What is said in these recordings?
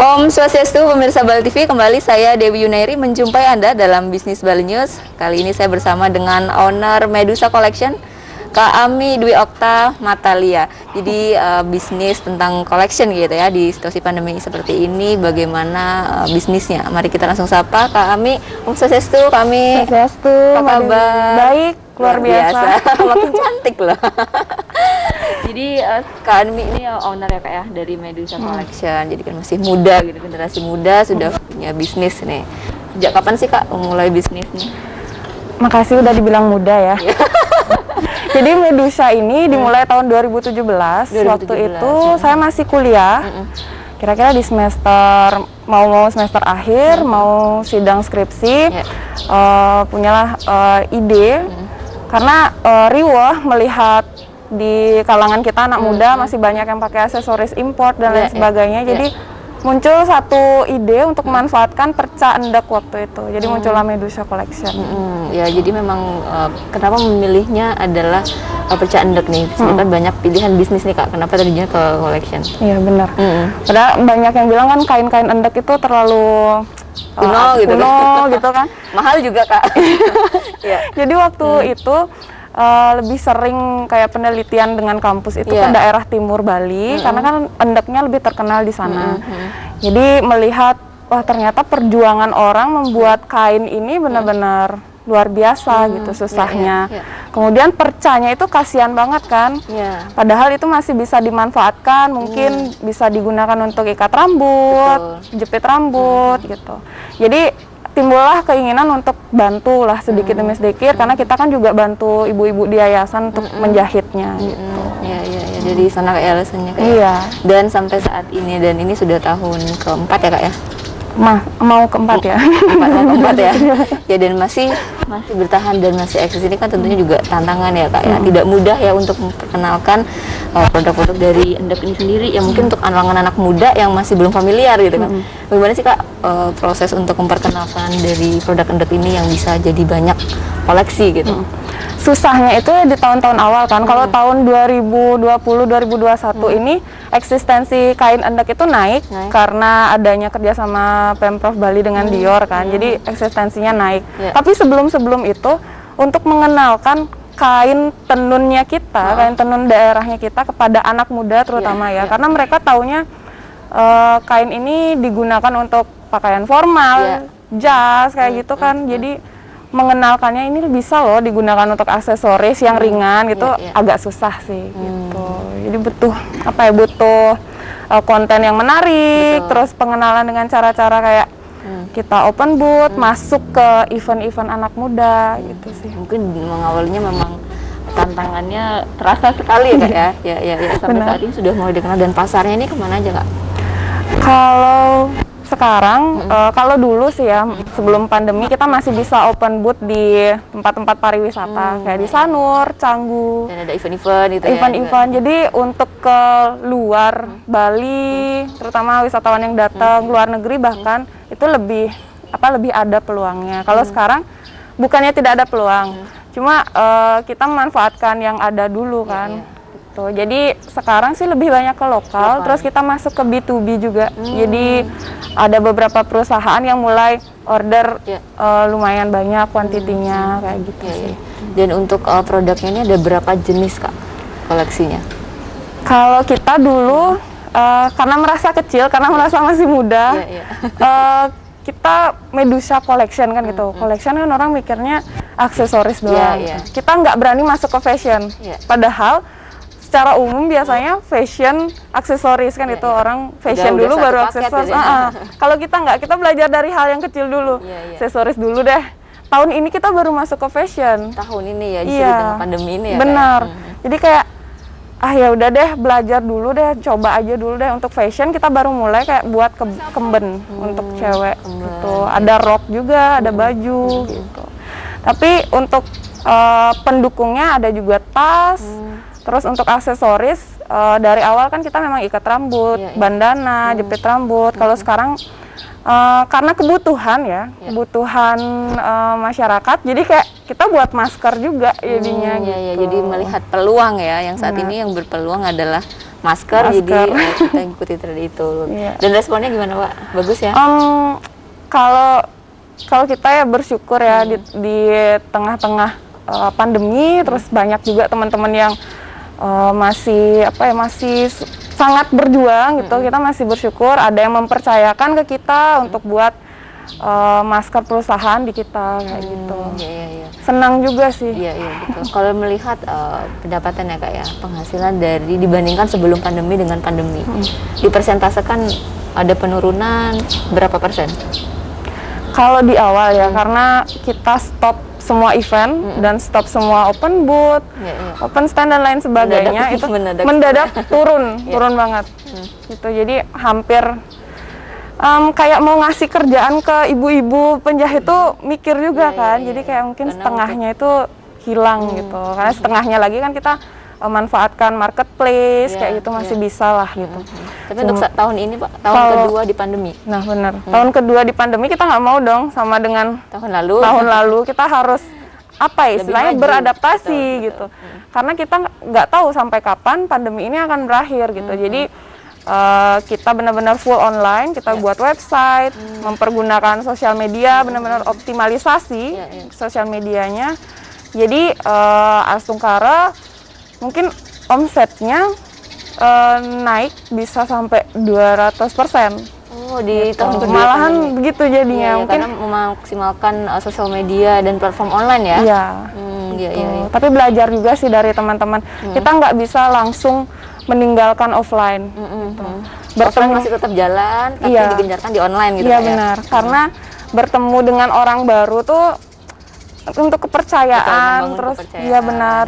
Om Swastiastu, pemirsa Bali TV, kembali saya Dewi Yunairi menjumpai Anda dalam Bisnis Bali News. Kali ini saya bersama dengan owner Medusa Collection, Kak Ami Dwi Okta Matalia. Jadi bisnis tentang collection gitu ya, di situasi pandemi seperti ini, bagaimana bisnisnya? Mari kita langsung sapa Kak Ami. Om Swastiastu, Kak Ami. Swastiastu, apa kabar? Baik, luar biasa. Makin cantik loh. Jadi Kak Ami ini owner ya Kak ya dari Medusa Collection. Jadi kan masih muda gitu, generasi muda sudah punya bisnis nih. Sejak kapan sih Kak mulai bisnisnya? Makasih udah dibilang muda ya. Jadi Medusa ini dimulai tahun 2017. Waktu itu saya masih kuliah. Kira-kira di semester mau semester akhir, mau sidang skripsi, punyalah ide karena riweh melihat di kalangan kita anak muda masih banyak yang pakai aksesoris impor dan lain sebagainya. Jadi muncul satu ide untuk memanfaatkan perca endek waktu itu. Jadi muncullah Medusa Collection. Ya, jadi memang kenapa memilihnya adalah perca endek nih? Kan banyak pilihan bisnis nih Kak. Kenapa tadinya ke collection? Iya benar. Padahal banyak yang bilang kan kain-kain endek itu terlalu kuno gitu kan. Mahal juga Kak. Jadi waktu itu lebih sering kayak penelitian dengan kampus itu ke daerah timur Bali karena kan endeknya lebih terkenal di sana. Jadi melihat wah ternyata perjuangan orang membuat kain ini benar-benar luar biasa gitu susahnya. Kemudian percanya itu kasihan banget kan. Padahal itu masih bisa dimanfaatkan, mungkin bisa digunakan untuk ikat rambut, jepit rambut gitu. Jadi timbullah keinginan untuk bantu lah sedikit demi sedikit karena kita kan juga bantu ibu-ibu di yayasan untuk menjahitnya gitu. Iya, jadi sana kayak alasannya kayak. Dan sampai saat ini, dan ini sudah tahun keempat ya Kak ya? Mau keempat ya. Keempat ya. Ya, dan masih bertahan dan masih eksis. Ini kan tentunya juga tantangan ya Kak ya. Tidak mudah ya untuk memperkenalkan produk-produk dari endek ini sendiri yang mungkin untuk anak muda yang masih belum familiar gitu kan. Bagaimana sih Kak proses untuk memperkenalkan dari produk endek ini yang bisa jadi banyak koleksi gitu? Susahnya itu di tahun-tahun awal kan. Kalau tahun 2020 2021 ini eksistensi kain endek itu naik karena adanya kerjasama Pemprov Bali dengan Dior kan. Jadi eksistensinya naik. Tapi sebelum itu untuk mengenalkan kain tenunnya kita, kain tenun daerahnya kita kepada anak muda terutama karena mereka taunya kain ini digunakan untuk pakaian formal, jas kayak gitu kan. Jadi mengenalkannya ini bisa loh digunakan untuk aksesoris yang ringan gitu, agak susah sih gitu. Jadi butuh konten yang menarik, terus pengenalan dengan cara-cara kayak kita open booth, masuk ke event-event anak muda gitu sih. Mungkin mengawalnya memang tantangannya terasa sekali ya Kak ya. Ya, sampai saat ini sudah mulai dikenal, dan pasarnya ini kemana aja Kak? Kalau sekarang, kalau dulu sih ya, sebelum pandemi kita masih bisa open booth di tempat-tempat pariwisata kayak di Sanur, Canggu. Dan ada event-event gitu Event-event. Jadi untuk ke luar Bali, terutama wisatawan yang datang luar negeri bahkan itu lebih ada peluangnya. Kalau sekarang bukannya tidak ada peluang, cuma kita memanfaatkan yang ada dulu kan. Jadi sekarang sih lebih banyak ke lokal, terus kita masuk ke B2B juga. Jadi ada beberapa perusahaan yang mulai order lumayan banyak kuantitinya kayak gitu sih. Dan untuk produknya ini ada berapa jenis Kak koleksinya? Kalau kita dulu karena merasa kecil, karena merasa masih muda, kita Medusa Collection kan gitu. Collection kan orang mikirnya aksesoris doang. Kita nggak berani masuk ke fashion. Padahal secara umum biasanya fashion aksesoris kan itu orang fashion dulu baru aksesoris. Kalau kita nggak, kita belajar dari hal yang kecil dulu, aksesoris dulu deh. Tahun ini kita baru masuk ke fashion. Tahun ini ya, di tengah pandemi ini ya. Benar. Jadi kayak ya udah deh, belajar dulu deh, coba aja dulu deh untuk fashion. Kita baru mulai kayak buat kemben untuk cewek gitu. Ada rok juga, ada baju gitu. Tapi untuk pendukungnya ada juga tas. Terus untuk aksesoris dari awal kan kita memang ikat rambut, bandana, jepit rambut. Kalau sekarang karena kebutuhan kebutuhan masyarakat, jadi kayak kita buat masker juga jadinya gitu. Jadi melihat peluang ya, yang saat ini yang berpeluang adalah masker. Jadi kita ikuti tren itu. Iya. Dan responnya gimana Pak? Bagus ya? Kalau kita ya bersyukur ya di tengah-tengah pandemi, terus banyak juga teman-teman yang masih sangat berjuang gitu. Kita masih bersyukur ada yang mempercayakan ke kita untuk buat masker perusahaan di kita kayak gitu. Iya. Senang juga sih. Iya betul. Kalau melihat pendapatan ya Kak ya, penghasilan dari dibandingkan sebelum pandemi dengan pandemi, dipersentasekan ada penurunan berapa persen? Kalau di awal ya, karena kita stop semua event dan stop semua open booth, open stand dan lain sebagainya, itu mendadak turun banget. Gitu. Jadi hampir kayak mau ngasih kerjaan ke ibu-ibu penjahit itu mikir juga kan. Jadi kayak mungkin setengahnya itu hilang gitu. Karena setengahnya lagi kan kita manfaatkan marketplace kayak gitu masih bisa lah gitu. Tapi untuk tahun ini Pak, tahun kedua di pandemi. Nah benar, tahun kedua di pandemi kita nggak mau dong sama dengan tahun lalu. Tahun lalu kita harus istilahnya beradaptasi gitu. Karena kita nggak tahu sampai kapan pandemi ini akan berakhir gitu. Jadi kita benar-benar full online, kita buat website, mempergunakan sosial media, benar-benar optimalisasi sosial medianya. Jadi Astungkara mungkin omsetnya naik bisa sampai 200%. Oh, di tahun kedua malahan begitu jadinya. Mungkin karena memaksimalkan sosial media dan platform online ya. Iya. Iya. Tapi belajar juga sih dari teman-teman. Kita nggak bisa langsung meninggalkan offline. Offline masih tetap jalan, tapi digencarkan di online gitu. Iya benar. Karena bertemu dengan orang baru tuh untuk kepercayaan,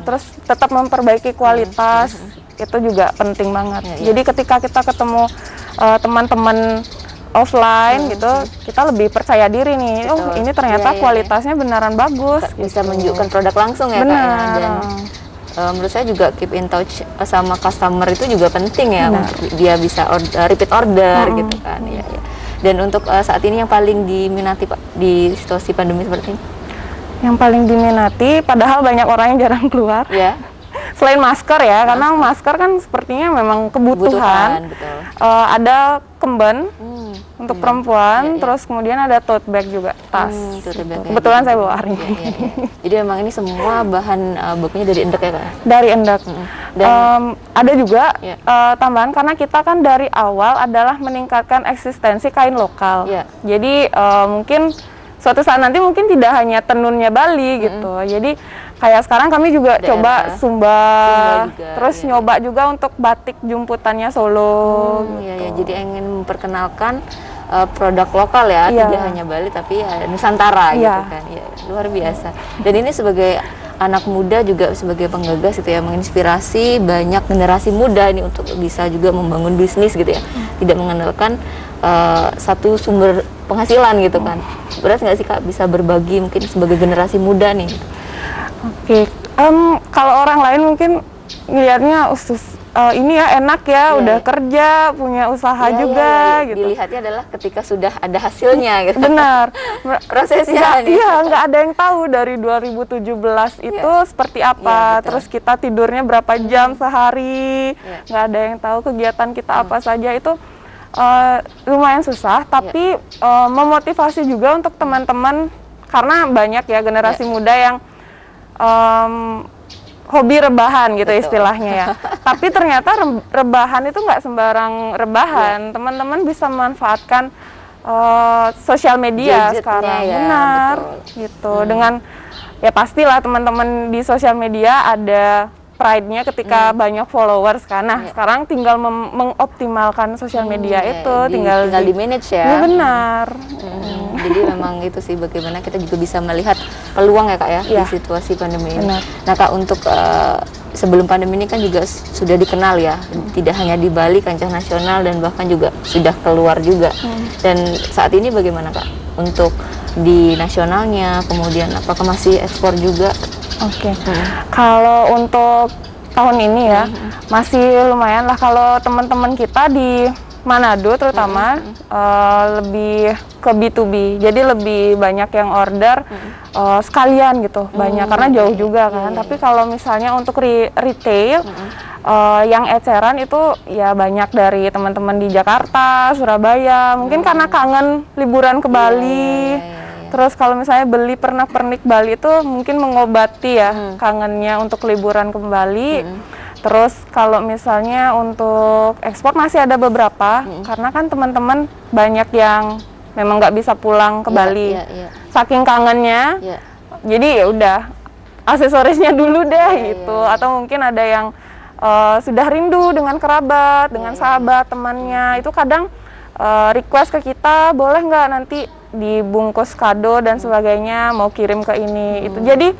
terus tetap memperbaiki kualitas itu juga penting banget. Jadi ketika kita ketemu teman-teman offline gitu, kita lebih percaya diri nih. Ini ternyata kualitasnya beneran bagus. Bisa menunjukkan produk langsung ya Kak ya. Dan menurut saya juga keep in touch sama customer itu juga penting ya untuk dia bisa repeat order gitu kan. Iya. Dan untuk saat ini yang paling diminati Pak di situasi pandemi seperti ini? Yang paling diminati, padahal banyak orang yang jarang keluar. Ya. Selain masker ya, karena masker kan sepertinya memang kebutuhan. Betul. Ada kemben untuk perempuan, terus kemudian ada tote bag juga, tas. Kebetulan saya bawa hari ini. Jadi memang ini semua bahan bakunya dari endek ya Kak? Dari endek. Ada juga tambahan karena kita kan dari awal adalah meningkatkan eksistensi kain lokal. Jadi mungkin suatu saat nanti mungkin tidak hanya tenunnya Bali gitu. Jadi kayak sekarang kami juga coba Sumba juga, terus nyoba juga untuk batik jumputannya Solo. Gitu. Jadi ingin memperkenalkan produk lokal ya, tidak hanya Bali tapi ya Nusantara gitu kan. Ya, luar biasa. Dan ini sebagai anak muda juga sebagai penggagas itu ya, menginspirasi banyak generasi muda ini untuk bisa juga membangun bisnis gitu ya. Tidak mengandalkan satu sumber penghasilan gitu kan. Berat nggak sih Kak bisa berbagi mungkin sebagai generasi muda nih? Oke. Kalau orang lain mungkin ngelihatnya ini ya enak ya, udah kerja, punya usaha juga gitu. Dilihatnya adalah ketika sudah ada hasilnya gitu. Benar. Prosesnya nggak ada yang tahu dari 2017 itu seperti apa. Terus kita tidurnya berapa jam sehari, nggak ada yang tahu kegiatan kita apa saja itu. Lumayan susah, tapi memotivasi juga untuk teman-teman karena banyak ya generasi muda yang hobi rebahan gitu istilahnya ya. Tapi ternyata rebahan itu nggak sembarang rebahan. Teman-teman bisa memanfaatkan sosial media sekarang, benar gitu. Dengan ya pastilah teman-teman di sosial media ada pride-nya ketika banyak followers kan. Nah, sekarang tinggal mengoptimalkan sosial media itu, tinggal di manage ya. Benar. Jadi memang itu sih bagaimana kita juga bisa melihat peluang ya Kak ya di situasi pandemi ini. Nah Kak, untuk sebelum pandemi ini kan juga sudah dikenal ya, tidak hanya di Bali, kancah nasional dan bahkan juga sudah keluar juga. Dan saat ini bagaimana Kak untuk di nasionalnya, kemudian apakah masih ekspor juga? Oke. Kalau untuk tahun ini ya masih lumayan lah. Kalau teman-teman kita di Manado terutama lebih ke B2B, jadi lebih banyak yang order sekalian gitu, banyak karena jauh juga kan. Tapi kalau misalnya untuk retail yang eceran itu ya banyak dari teman-teman di Jakarta, Surabaya, mungkin karena kangen liburan ke Bali. Terus kalau misalnya beli pernak-pernik Bali itu mungkin mengobati ya kangennya untuk liburan ke Bali. Terus kalau misalnya untuk ekspor masih ada beberapa, karena kan teman-teman banyak yang memang nggak bisa pulang ke Bali, saking kangennya. Jadi ya udah aksesorisnya dulu deh gitu. Atau mungkin ada yang sudah rindu dengan kerabat, dengan sahabat, temannya. Itu kadang request ke kita, boleh nggak nanti dibungkus kado dan sebagainya, mau kirim ke ini. Itu jadi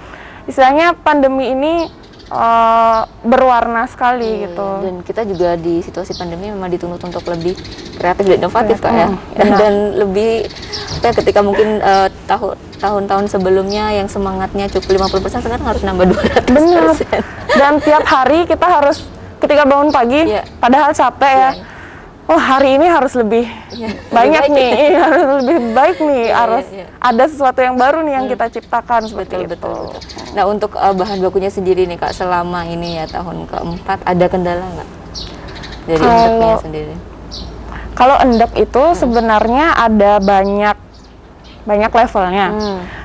istilahnya pandemi ini berwarna sekali gitu. Dan kita juga di situasi pandemi memang dituntut untuk lebih kreatif dan inovatif Kak ya. Dan lebih ketika mungkin tahun-tahun sebelumnya yang semangatnya cukup 50%, sekarang harus nambah 200%. Benar. Dan tiap hari kita harus ketika bangun pagi, padahal capek ya. Oh hari ini harus lebih banyak nih, harus lebih baik nih, harus ada sesuatu yang baru nih yang kita ciptakan seperti itu. Betul. Nah untuk bahan bakunya sendiri nih Kak, selama ini ya tahun keempat ada kendala nggak dari endeknya sendiri? Kalau endek itu sebenarnya ada banyak levelnya.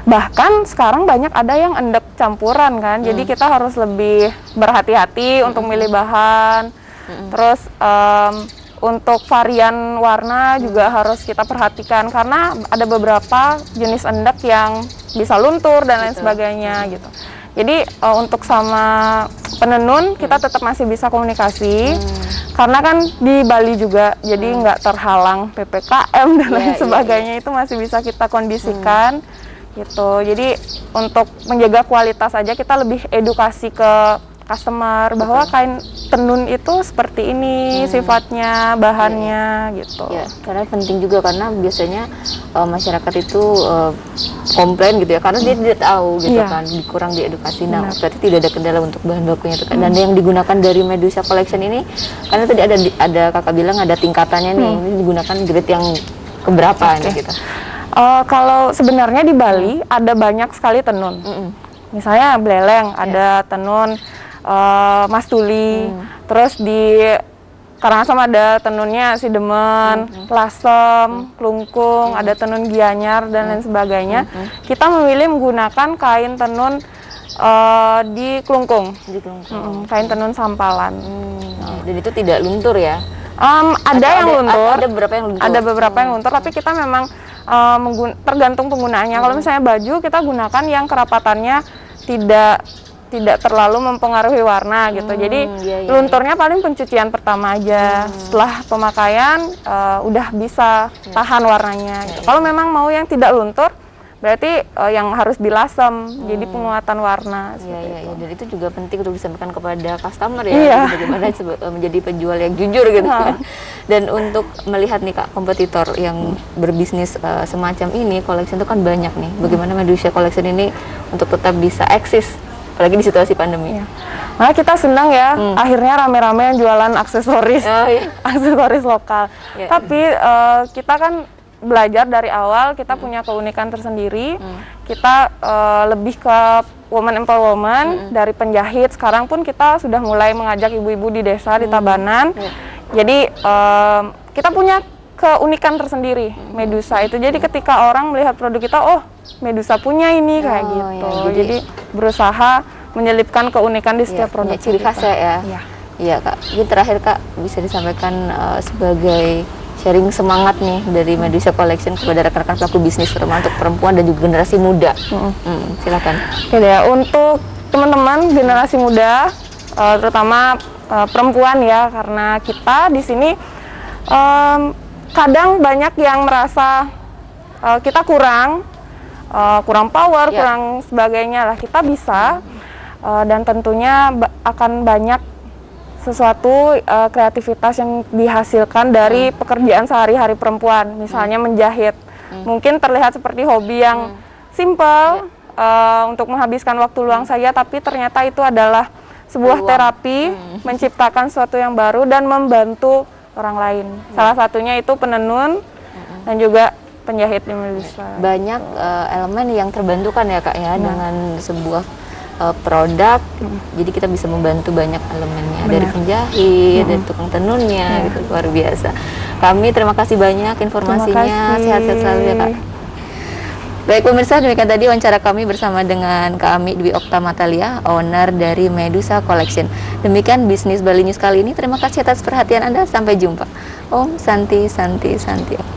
Bahkan sekarang banyak ada yang endek campuran kan, jadi kita harus lebih berhati-hati untuk milih bahan. Terus untuk varian warna juga harus kita perhatikan karena ada beberapa jenis endek yang bisa luntur dan lain sebagainya gitu. Jadi untuk sama penenun kita tetap masih bisa komunikasi karena kan di Bali juga jadi nggak terhalang PPKM dan lain sebagainya, itu masih bisa kita kondisikan gitu. Jadi untuk menjaga kualitas aja kita lebih edukasi ke customer bahwa kain tenun itu seperti ini sifatnya, bahannya gitu. Ya, karena penting juga karena biasanya masyarakat itu komplain gitu ya karena dia tidak tahu gitu kan, kurang diedukasi. Nah, berarti tidak ada kendala untuk bahan bakunya itu kan. Dan yang digunakan dari Medusa Collection ini karena tadi ada Kakak bilang ada tingkatannya nih. Ini digunakan grade yang keberapa nih gitu. Kalau sebenarnya di Bali ada banyak sekali tenun. Misalnya beleleng, ada tenun Mas Tuli, terus di Karangasem ada tenunnya Sidemen, Lasem, Klungkung, ada tenun Gianyar dan lain sebagainya. Kita memilih menggunakan kain tenun di Klungkung, kain tenun sampalan. Dan itu tidak luntur ya? Ada yang luntur, ada beberapa yang luntur. Ada beberapa yang luntur, tapi kita memang tergantung penggunaannya. Kalau misalnya baju kita gunakan yang kerapatannya tidak terlalu mempengaruhi warna gitu. Jadi lunturnya paling pencucian pertama aja. Setelah pemakaian udah bisa tahan warnanya gitu. Kalau memang mau yang tidak luntur berarti yang harus dilasem, jadi penguatan warna. Dan itu juga penting untuk disampaikan kepada customer ya, bagaimana menjadi penjual yang jujur gitu kan. Dan untuk melihat nih Kak, kompetitor yang berbisnis semacam ini, collection itu kan banyak nih. Bagaimana Medusa Collection ini untuk tetap bisa eksis, apalagi di situasi pandemi. Nah kita senang ya, akhirnya rame-rame yang jualan aksesoris, aksesoris lokal. Tapi kita kan belajar dari awal, kita punya keunikan tersendiri. Kita lebih ke woman empowerment, dari penjahit. Sekarang pun kita sudah mulai mengajak ibu-ibu di desa, di Tabanan. Jadi kita punya keunikan tersendiri, Medusa itu. Jadi ketika orang melihat produk kita, oh Medusa punya ini kayak gitu. Jadi berusaha menyelipkan keunikan di setiap produk. Ciri khasnya ya. Iya Kak. Jadi terakhir Kak, bisa disampaikan sebagai sharing semangat nih dari Medusa Collection kepada rekan-rekan pelaku bisnis, terutama untuk perempuan dan juga generasi muda. Silakan. Oke deh, untuk teman-teman generasi muda, terutama perempuan ya, karena kita di sini kadang banyak yang merasa kita kurang power, kurang sebagainya lah. Kita bisa dan tentunya akan banyak sesuatu kreativitas yang dihasilkan dari pekerjaan sehari-hari perempuan, misalnya menjahit. Mungkin terlihat seperti hobi yang simple untuk menghabiskan waktu luang saja, tapi ternyata itu adalah sebuah terapi, menciptakan sesuatu yang baru dan membantu orang lain. Salah satunya itu penenun dan juga penjahit di Medusa. Banyak elemen yang terbantukan ya Kak ya dengan sebuah produk. Jadi kita bisa membantu banyak elemennya, dari penjahit, dari tukang tenunnya, gitu, luar biasa. Kami terima kasih banyak informasinya, sehat-sehat selalu ya Kak. Baik pemirsa, demikian tadi wawancara kami bersama dengan Kak Ami Dwi Okta Matalia, owner dari Medusa Collection. Demikian bisnis Bali News kali ini. Terima kasih atas perhatian Anda. Sampai jumpa. Om Santi Santi Santi.